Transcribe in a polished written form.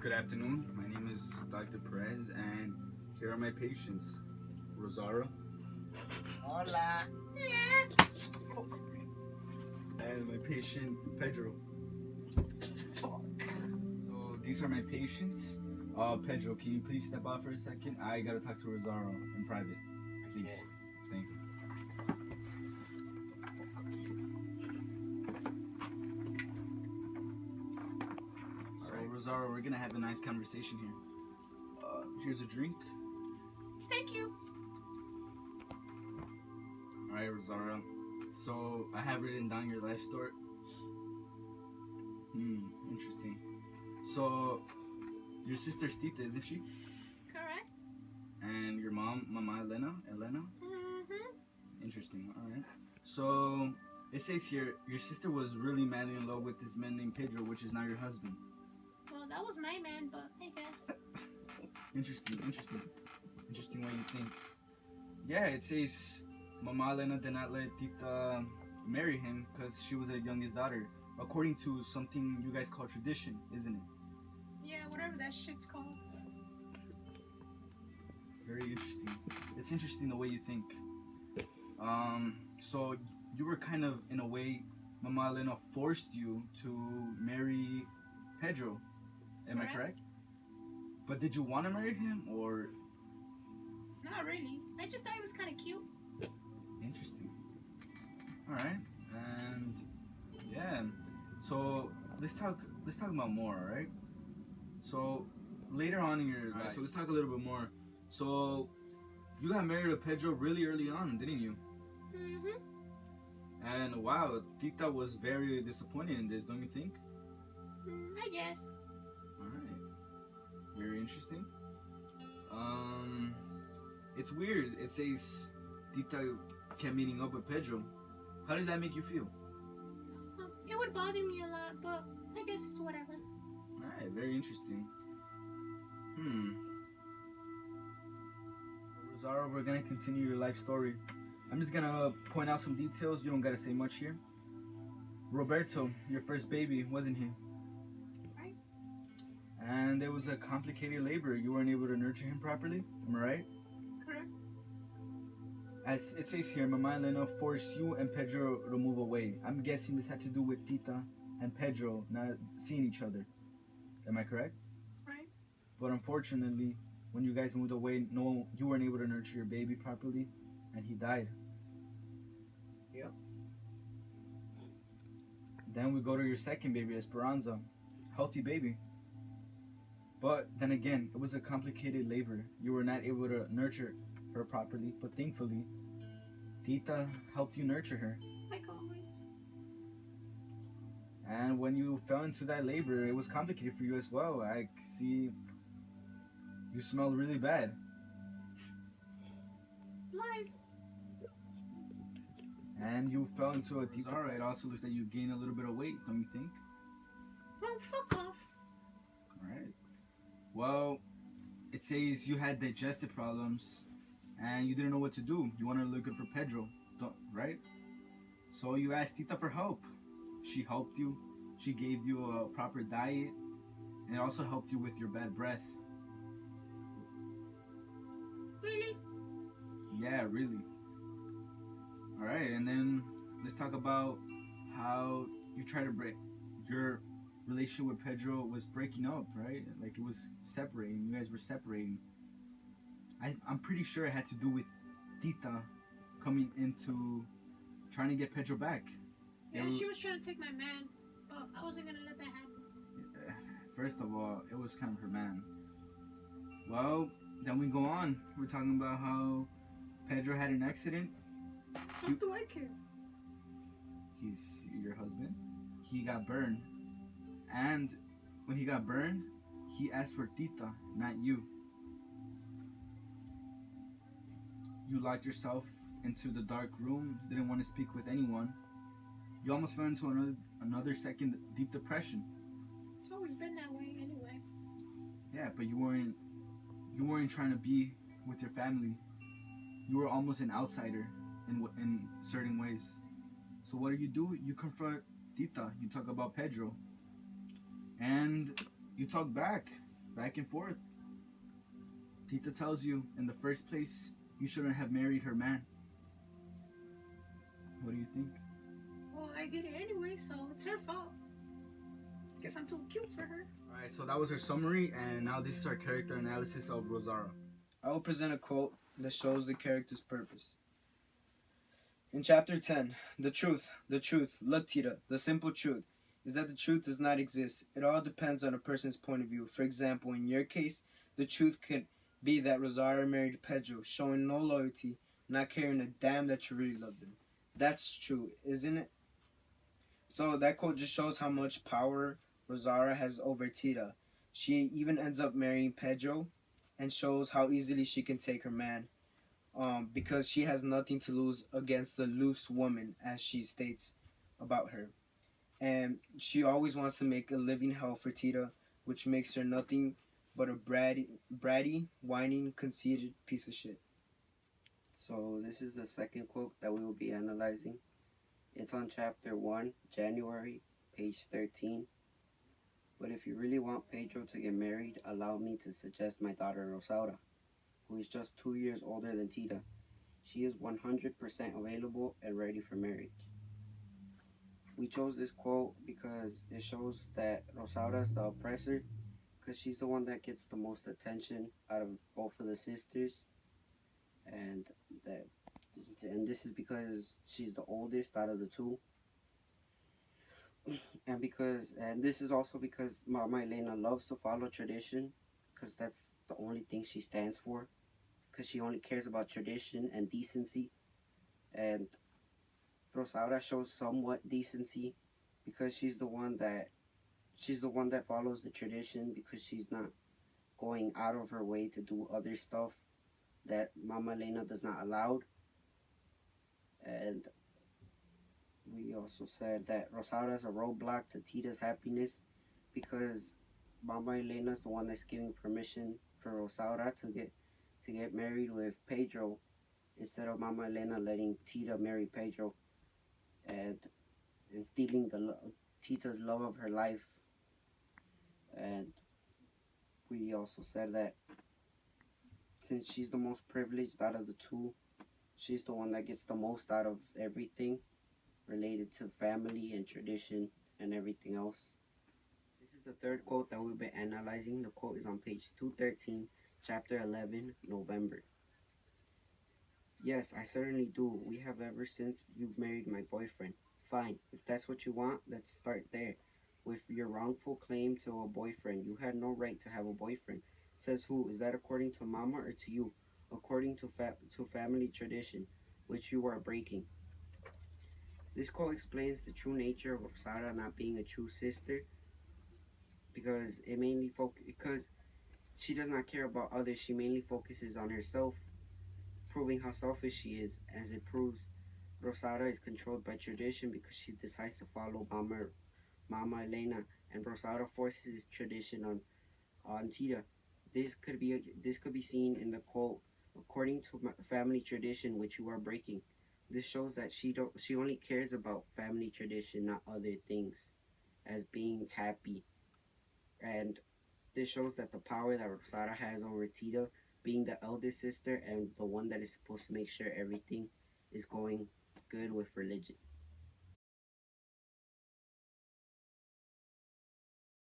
Good afternoon. My name is Dr. Perez, and here are my patients: Rosaura. Hola. And my patient Pedro. Fuck. So these are my patients. Pedro, can you please step out for a second? I gotta talk to Rosaura in private, please. Yes. Thank you. Rosaura, we're gonna have a nice conversation here. Here's a drink. Thank you. Alright, Rosaura. So I have written down your life story. Interesting. So your sister's Tita, isn't she? Correct. And your mom, Mama Elena? Mm-hmm. Interesting. Alright. So it says here your sister was really madly in love with this man named Pedro, which is now your husband. Well, that was my man, but I guess. Interesting way you think. Yeah, it says Mama Elena did not let Tita marry him because she was her youngest daughter, according to something you guys call tradition, isn't it? Yeah, whatever that shit's called. Very interesting. It's interesting the way you think. So you were kind of, in a way, Mama Elena forced you to marry Pedro. Am I correct? But did you want to marry him, or? Not really. I just thought he was kind of cute. Interesting. All right, and yeah. So let's talk about more. All right. So later on in your life, so let's talk a little bit more. So you got married to Pedro really early on, didn't you? Mm-hmm. And wow, Tita was very disappointed in this, don't you think? I guess. Alright. Very interesting. It's weird. It says Tita kept meeting up with Pedro. How did that make you feel? It would bother me a lot, but I guess it's whatever. Alright, very interesting. Rosaura, we're gonna continue your life story. I'm just gonna point out some details. You don't gotta say much here. Roberto, your first baby, wasn't he? Right. And there was a complicated labor. You weren't able to nurture him properly. Am I right? Correct. As it says here, Mama Elena forced you and Pedro to move away. I'm guessing this had to do with Tita and Pedro not seeing each other. Am I correct? Right. But unfortunately, when you guys moved away, no, you weren't able to nurture your baby properly, and he died. Yep. Then we go to your second baby, Esperanza. Healthy baby. But then again, it was a complicated labor. You were not able to nurture her properly, but thankfully, Tita helped you nurture her. Like always. And when you fell into that labor, it was complicated for you as well. I see you smelled really bad. Lies. And you fell into a deep. Alright, it also looks like you gained a little bit of weight, don't you think? Well, fuck off. Alright. Well, it says you had digestive problems and you didn't know what to do. You wanted to look good for Pedro, right? So you asked Tita for help. She helped you. She gave you a proper diet, and it also helped you with your bad breath. Really? Yeah, really. Alright, and then let's talk about how you try to break your relationship with Pedro was breaking up, right? Like it was separating. You guys were separating. I'm pretty sure it had to do with Tita coming into trying to get Pedro back. Yeah, she was trying to take my man, but I wasn't gonna let that happen. First of all, it was kind of her man. Well, then we go on. We're talking about how Pedro had an accident. What do I care? He's your husband. He got burned. And when he got burned, he asked for Tita, not you. You locked yourself into the dark room, didn't want to speak with anyone. You almost fell into another second deep depression. It's always been that way anyway. Yeah, but you weren't trying to be with your family. You were almost an outsider in certain ways. So what do? You confront Tita. You talk about Pedro. And you talk back. back and forth. Tita tells you, in the first place, you shouldn't have married her man. What do you think? Well, I did it anyway, so it's her fault. Guess I'm too cute for her. Alright, so that was her summary, and now this is our character analysis of Rosaura. I will present a quote that shows the character's purpose. In chapter 10, the truth, look Tita, the simple truth, is that the truth does not exist. It all depends on a person's point of view. For example, in your case, the truth could be that Rosaura married Pedro, showing no loyalty, not caring a damn that you really loved him. That's true, isn't it? So that quote just shows how much power Rosaura has over Tita. She even ends up marrying Pedro, and shows how easily she can take her man, because she has nothing to lose against a loose woman, as she states about her. And she always wants to make a living hell for Tita, which makes her nothing but a bratty, whining, conceited piece of shit. So this is the second quote that we will be analyzing. It's on chapter 1, January, page 13. But if you really want Pedro to get married, allow me to suggest my daughter Rosaura, who is just 2 years older than Tita. She is 100% available and ready for marriage. We chose this quote because it shows that Rosaura is the oppressor, because she's the one that gets the most attention out of both of the sisters, and this is because she's the oldest out of the two. And this is also because Mama Elena loves to follow tradition, because that's the only thing she stands for, because she only cares about tradition and decency. And Rosaura shows somewhat decency because she's the one that follows the tradition, because she's not going out of her way to do other stuff that Mama Elena does not allow. And we also said that Rosaura is a roadblock to Tita's happiness, because Mama Elena is the one that's giving permission for Rosaura to get married with Pedro, instead of Mama Elena letting Tita marry Pedro, and stealing Tita's love of her life. And we also said that since she's the most privileged out of the two, she's the one that gets the most out of everything related to family and tradition and everything else. This is the third quote that we'll be analyzing. The quote is on page 213, chapter 11, November. Yes, I certainly do. We have ever since you married my boyfriend. Fine, if that's what you want, let's start there. With your wrongful claim to a boyfriend, you had no right to have a boyfriend. Says who? Is that according to Mama or to you? According to family tradition, which you are breaking. This quote explains the true nature of Rosaura not being a true sister, because because she does not care about others. She mainly focuses on herself, proving how selfish she is. As it proves, Rosaura is controlled by tradition because she decides to follow Mama Elena, and Rosaura forces tradition on Tita. This could be seen in the quote, according to family tradition, which you are breaking. This shows that she only cares about family tradition, not other things, as being happy. And this shows that the power that Rosaura has over Tita, being the eldest sister and the one that is supposed to make sure everything is going good with religion.